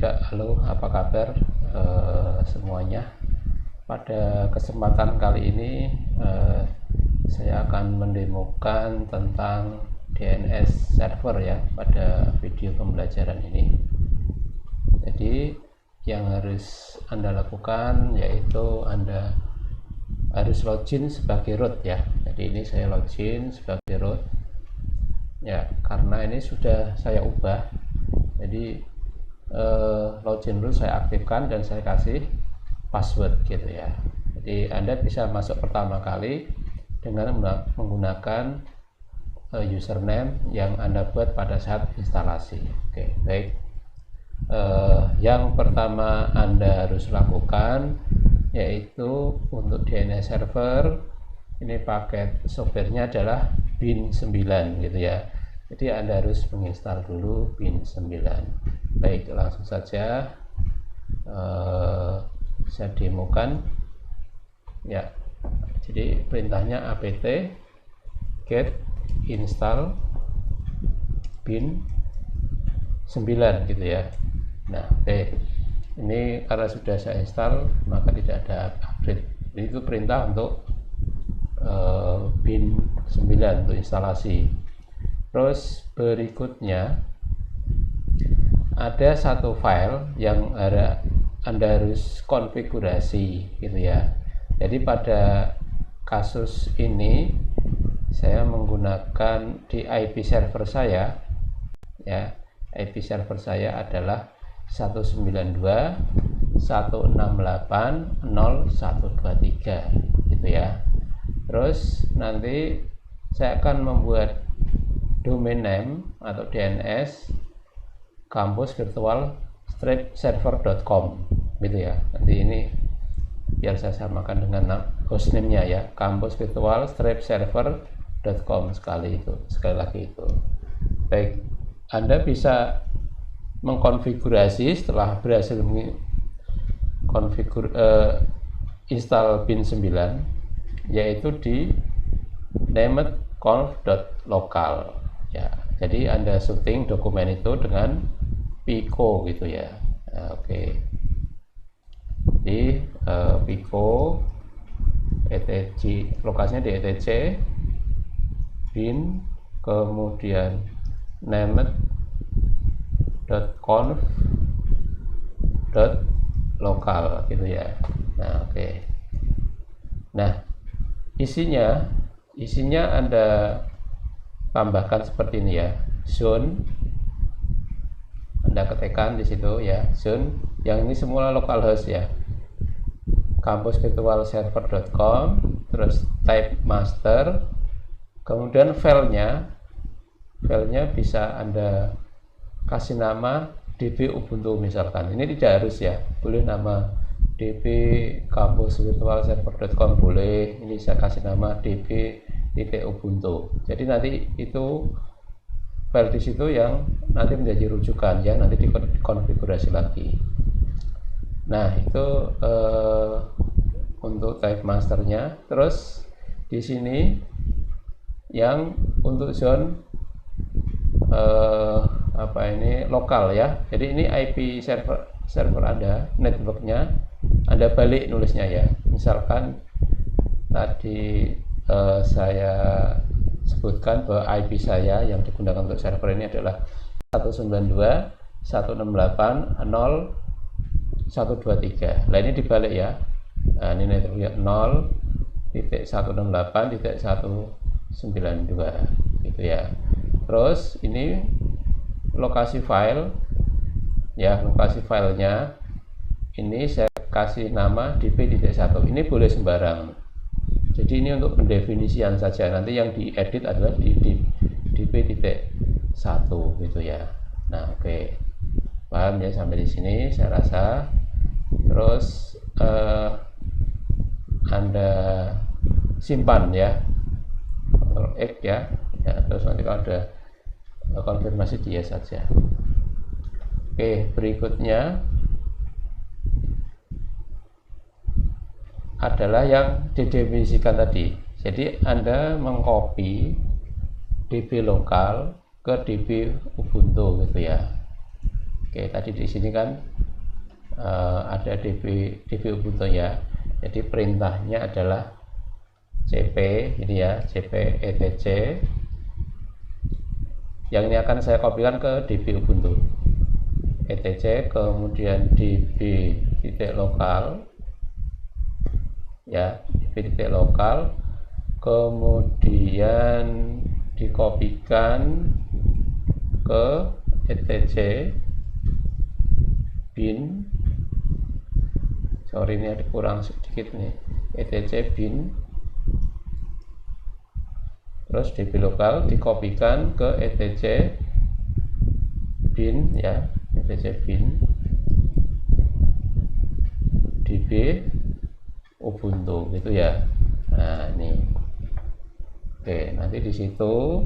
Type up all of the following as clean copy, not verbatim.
juga, halo, apa kabar semuanya. Pada kesempatan kali ini saya akan mendemokan tentang DNS server ya pada video pembelajaran ini. Jadi yang harus Anda lakukan yaitu Anda harus login sebagai root ya. Jadi ini saya login sebagai root ya, karena ini sudah saya ubah. Jadi login root saya aktifkan dan saya kasih password gitu ya. Jadi Anda bisa masuk pertama kali dengan menggunakan username yang Anda buat pada saat instalasi. Oke, baik. Yang pertama Anda harus lakukan yaitu untuk DNS server ini paket softwarenya adalah bin9 gitu ya. Jadi Anda harus menginstal dulu bin9. Baik, langsung saja saya demokan ya. Jadi perintahnya apt get install bin9 gitu ya. Nah, oke. Ini karena sudah saya install maka tidak ada update. Jadi itu perintah untuk bin9 untuk instalasi. Terus berikutnya ada satu file yang Anda harus konfigurasi gitu ya. Jadi pada kasus ini saya menggunakan di IP server saya ya. IP server saya adalah 192.168.0.123 gitu ya. Terus nanti saya akan membuat domain name atau DNS campusvirtual-server.com gitu ya. Nanti ini biar saya samakan dengan hostname-nya ya, campusvirtual-server.com sekali lagi itu. Baik, Anda bisa mengkonfigurasi setelah berhasil install bin9 yaitu di named.conf.local ya. Jadi Anda syuting dokumen itu dengan pico gitu ya. Nah, oke. Di pico etc, lokasinya di etc bin, kemudian named.conf.local gitu ya. Nah, oke. Nah, isinya Anda tambahkan seperti ini ya. Zone Anda ketikkan di situ ya, zone. Yang ini semua localhost ya. campusvirtualserver.com, terus type master, kemudian filenya bisa Anda kasih nama db ubuntu misalkan. Ini tidak harus ya, boleh nama db campusvirtualserver.com boleh. Ini saya kasih nama db.ubuntu. Jadi nanti itu file di situ yang nanti menjadi rujukan ya, nanti dikonfigurasi lagi. Nah, itu untuk type masternya. Terus di sini yang untuk zone lokal ya. Jadi ini IP server Anda, networknya Anda balik nulisnya ya. Misalkan tadi saya sebutkan bahwa IP saya yang digunakan untuk server ini adalah 192.168.0.123. Nah, ini dibalik ya. Nah, ini networknya 0.168.192 gitu ya. Terus ini lokasi file ya, lokasi filenya ini saya kasih nama db.1. Ini boleh sembarang. Jadi ini untuk pendefinisian saja. Nanti yang diedit adalah di db.1 gitu ya. Nah, oke. Paham ya sampai di sini saya rasa. Terus Anda simpan ya. Ctrl X ya. Terus nanti kalau ada konfirmasi dia saja. Oke, berikutnya adalah yang didefinisikan tadi. Jadi Anda mengcopy db lokal ke db ubuntu gitu ya. Oke, tadi di sini kan ada DB Ubuntu ya. Jadi perintahnya adalah cp ini ya, cp etc. Yang ini akan saya kopikan ke DB Ubuntu etc, kemudian db titik lokal ya, db titik lokal, kemudian dikopikan ke etc bin, sorry ini ada kurang sedikit nih, etc bin, terus db lokal dikopikan ke etc bin ya, etc bin db Ubuntu gitu ya. Nah ini, oke, nanti di situ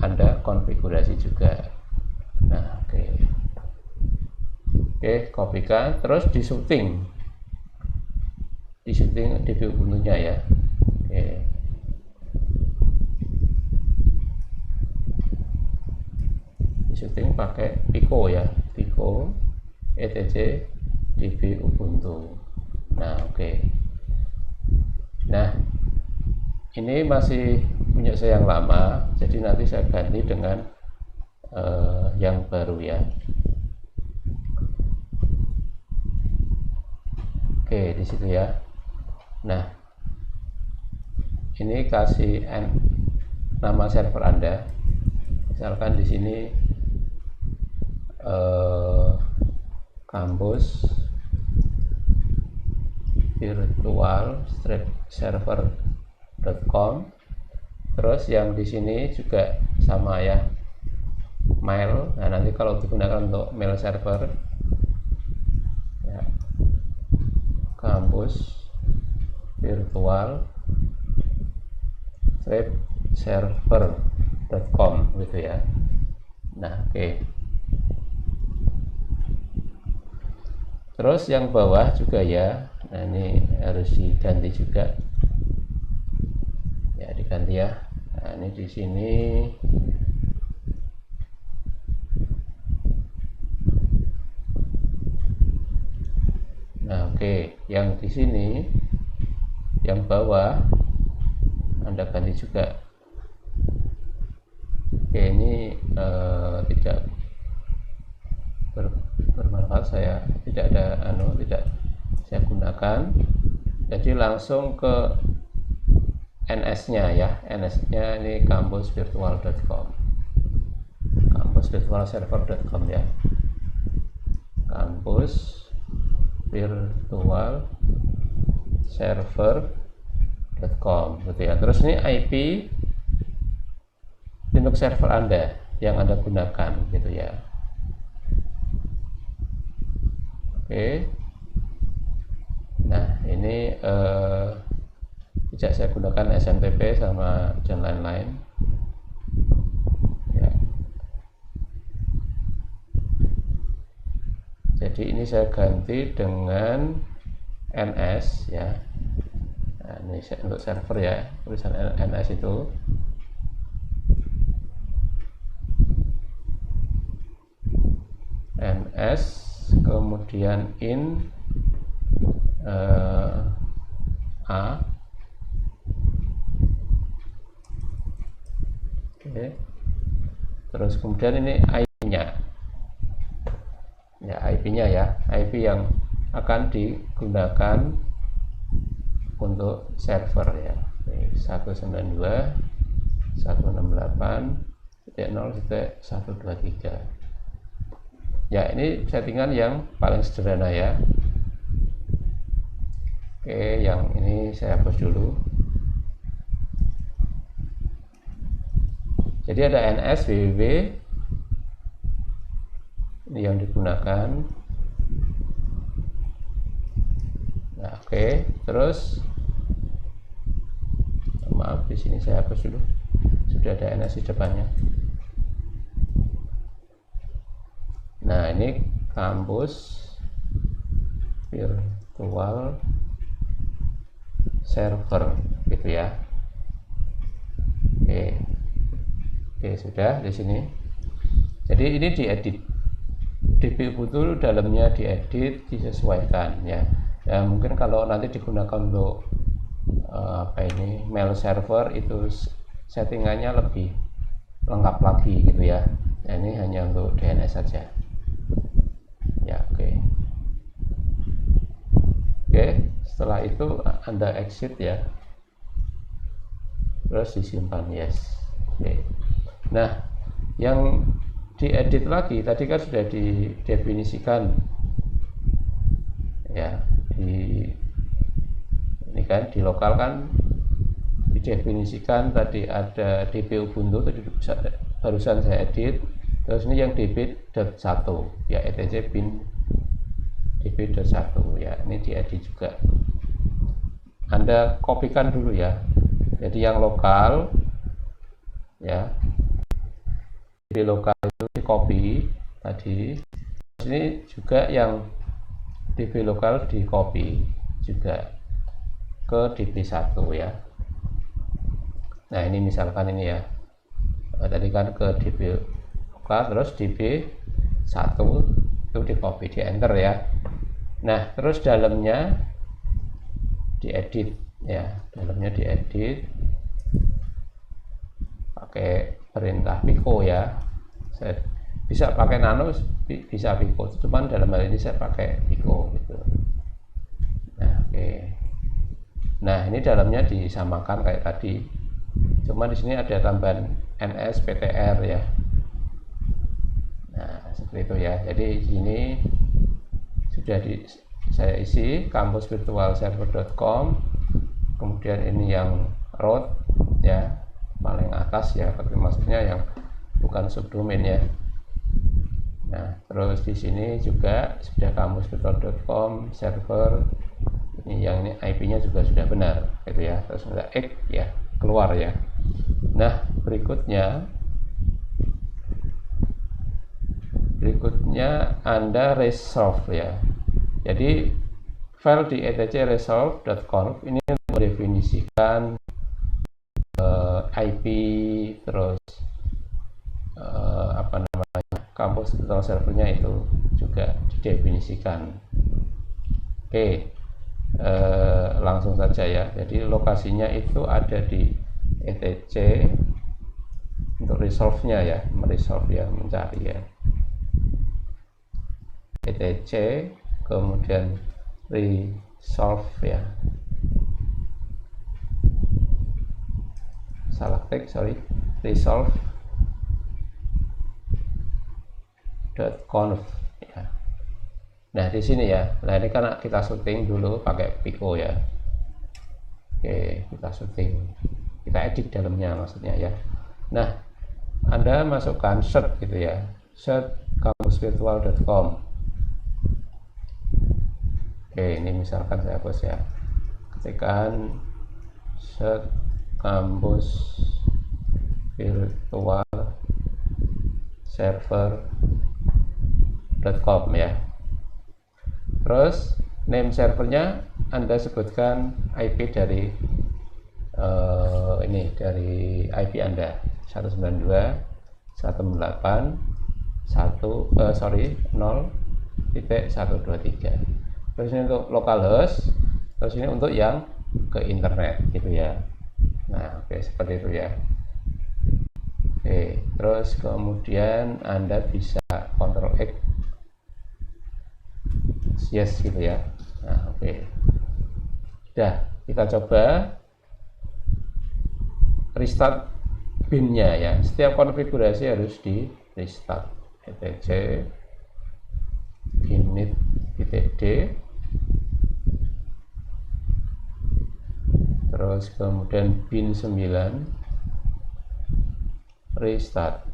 Anda konfigurasi juga. Nah oke, kopikan, terus di syuting DB Ubuntu-nya ya. Oke. Di syuting pakai Pico ya, Pico etc DB Ubuntu. Nah oke. Nah ini masih punya saya yang lama, jadi nanti saya ganti dengan yang baru ya. Oke, di situ ya. Nah, ini kasih nama server Anda. Misalkan di sini kampus virtual server.com. Terus yang di sini juga sama ya, mail. Nah, nanti kalau digunakan untuk mail server ya, kampus virtual server.com gitu ya. Nah oke. Terus yang bawah juga ya, nah ini harus diganti juga ya, diganti ya. Nah ini di sini oke, yang di sini yang bawah Anda ganti juga. Oke, ini tidak bermanfaat, saya tidak ada tidak saya gunakan. Jadi langsung ke NS-nya ya, NS-nya ini kampusvirtual.com, kampusvirtualserver.com ya, kampus virtual server.com gitu ya. Terus ini IP Linux server Anda yang Anda gunakan gitu ya. Oke. Nah ini tidak saya gunakan SMTP sama dan lain-lain ya. Jadi ini saya ganti dengan NS ya. Nah, ini untuk server ya, tulisan NS itu. NS kemudian in A. Oke. Terus kemudian ini IP-nya. Ya, IP-nya ya, IP yang akan digunakan untuk server ya. 192.168.0.123. Ya, ini settingan yang paling sederhana ya. Oke, yang ini saya hapus dulu. Jadi ada NS www ini yang digunakan. Nah, oke, terus maaf di sini saya hapus dulu. Sudah ada NS di depannya. Nah, ini kampus virtual server gitu ya. Oke, sudah di sini. Jadi ini diedit DB Ubuntu dalamnya diedit, disesuaikan ya. Ya mungkin kalau nanti digunakan untuk mail server itu settingannya lebih lengkap lagi gitu ya. Nah, ini hanya untuk DNS saja ya. Oke, setelah itu Anda exit ya, terus disimpan yes. Oke. Nah, yang diedit lagi tadi kan sudah didefinisikan ya, ini kan di lokal kan didefinisikan tadi ada DB Ubuntu tadi barusan saya edit. Terus ini yang db.1 ya, etc bin db.1 ya, ini diedit juga. Anda kopikan dulu ya, jadi yang lokal ya, di lokal itu di copy tadi. Ini juga yang db lokal di copy juga ke db1 ya. Nah ini misalkan ini ya, tadi kan ke db lokal, terus db1 itu di copy, di enter ya. Nah terus dalamnya diedit ya, dalamnya diedit pakai perintah Pico ya. Saya bisa pakai Nano, bisa Pico, cuman dalam hal ini saya pakai Pico gitu. Nah nah ini dalamnya disamakan kayak tadi, cuma di sini ada tambahan NSPTR ya. Nah seperti itu ya. Jadi di sini sudah saya isi kampusvirtualserver.com, kemudian ini yang root ya, paling atas ya, tapi maksudnya yang bukan subdomain ya. Nah terus di sini juga sudah kampusvirtual.com server, ini yang ini IP-nya juga sudah benar gitu ya. Terus ada X ya, keluar ya. Nah berikutnya Anda resolve ya. Jadi file di etcresolve.conf ini mendefinisikan IP, terus kampus virtual servernya itu juga didefinisikan. Oke, langsung saja ya. Jadi lokasinya itu ada di etc untuk resolve-nya ya, meresolve ya, mencari ya, etc kemudian resolve ya, salah teks, sorry, resolve.conf ya. Nah di sini ya, nah ini kan kita syuting dulu pakai Pico ya. Oke, kita syuting, kita edit dalamnya maksudnya ya. Nah Anda masukkan search gitu ya, search kampusvirtual.com. Oke, ini misalkan saya hapus ya, ketikkan search kampus virtual server.com ya. Terus name servernya Anda sebutkan IP dari ini, dari IP Anda 192.168.0.123. Terus ini untuk localhost, terus ini untuk yang ke internet gitu ya. Nah oke, seperti itu ya. Oke, terus kemudian Anda bisa Ctrl X yes gitu ya. Nah oke, sudah, kita coba restart binnya ya. Setiap konfigurasi harus di restart. etc init.d, terus kemudian bin 9 restart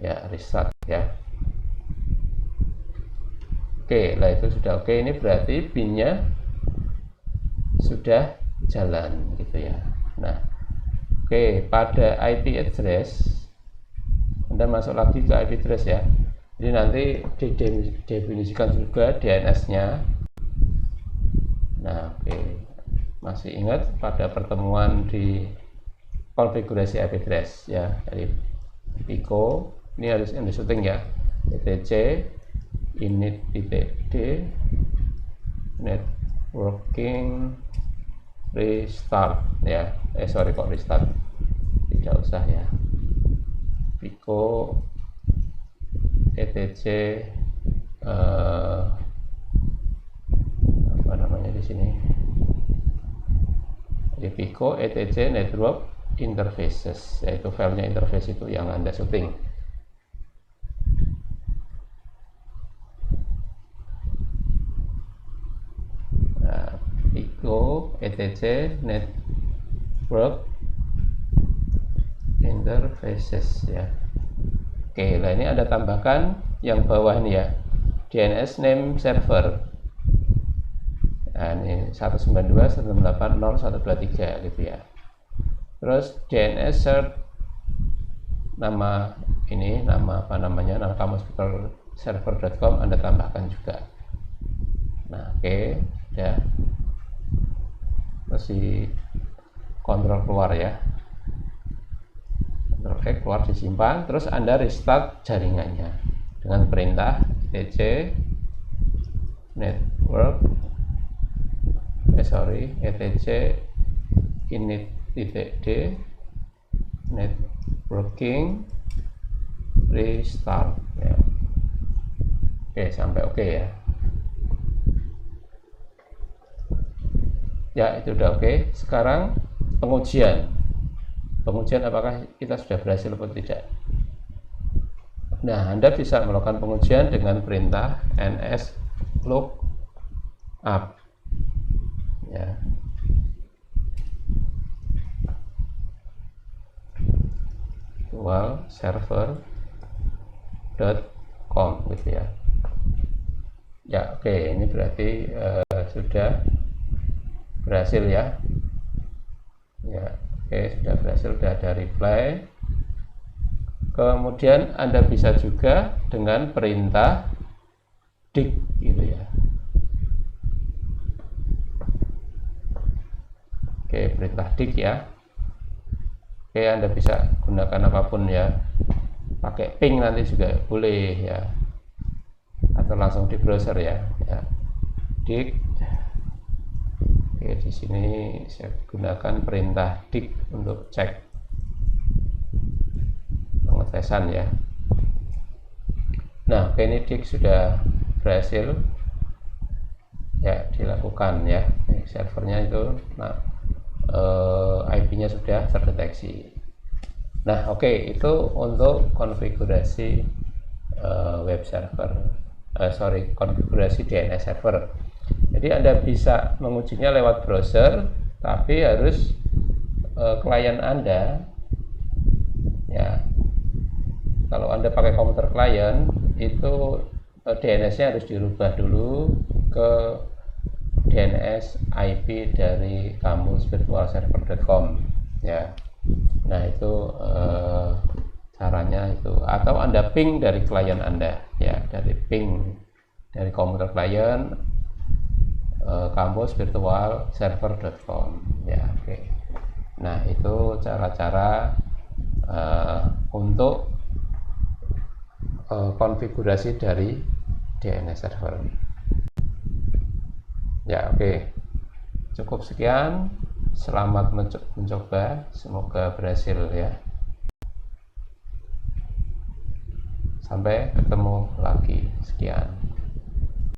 ya, restart ya. Oke, lah itu sudah oke. Ini berarti binnya sudah jalan gitu ya. Nah oke, pada IP address Anda masuk lagi ke IP address ya. Jadi nanti didefinisikan juga DNS-nya. Nah oke, masih ingat pada pertemuan di konfigurasi IP address ya. Jadi Pico ini harus yang di syuting ya, etc init.d networking restart ya, sorry kok restart, tidak usah ya. Pico etc apa namanya di sini, di Pico etc network interfaces, yaitu filenya interface itu yang Anda syuting. Nah, Pico etc network interfaces ya. Oke, nah ini Anda tambahkan yang bawah ini ya, DNS name server. Nah, ini 192.168.0.123 gitu ya. Terus DNS nama ini, nama apa namanya, nama kamusserver.com Anda tambahkan juga. Nah, oke, ya. Terus di kontrol keluar ya, kontrol keluar, disimpan. Terus Anda restart jaringannya dengan perintah etc network etc init.d networking restart ya. Oke, sampai oke ya. Ya, itu udah oke. Sekarang pengujian apakah kita sudah berhasil atau tidak. Nah, Anda bisa melakukan pengujian dengan perintah ns lookup ya. server.com gitu ya. Ya, oke, ini berarti sudah berhasil ya. Ya, oke, sudah berhasil, sudah ada reply. Kemudian Anda bisa juga dengan perintah dig gitu ya. Oke, perintah dig ya. Oke, Anda bisa gunakan apapun ya. Pakai ping nanti juga boleh ya. Atau langsung di browser ya. Dig. Oke, di sini saya gunakan perintah dig untuk cek pengetesan ya. Nah, oke, ini dig sudah berhasil ya dilakukan ya. Ini servernya itu, nah, IP-nya sudah terdeteksi. Nah, oke, itu untuk konfigurasi web server, konfigurasi DNS server. Jadi Anda bisa mengujinya lewat browser, tapi harus klien Anda ya. Kalau Anda pakai komputer klien, itu DNS-nya harus dirubah dulu ke DNS IP dari kamusvirtualserver.com ya. Nah, itu caranya itu, atau Anda ping dari klien Anda ya, dari ping dari komputer klien kamusvirtualserver.com ya. Oke. Nah, itu cara-cara untuk konfigurasi dari DNS server. Ya, oke. Cukup sekian. Selamat mencoba. Semoga berhasil ya. Sampai ketemu lagi. Sekian.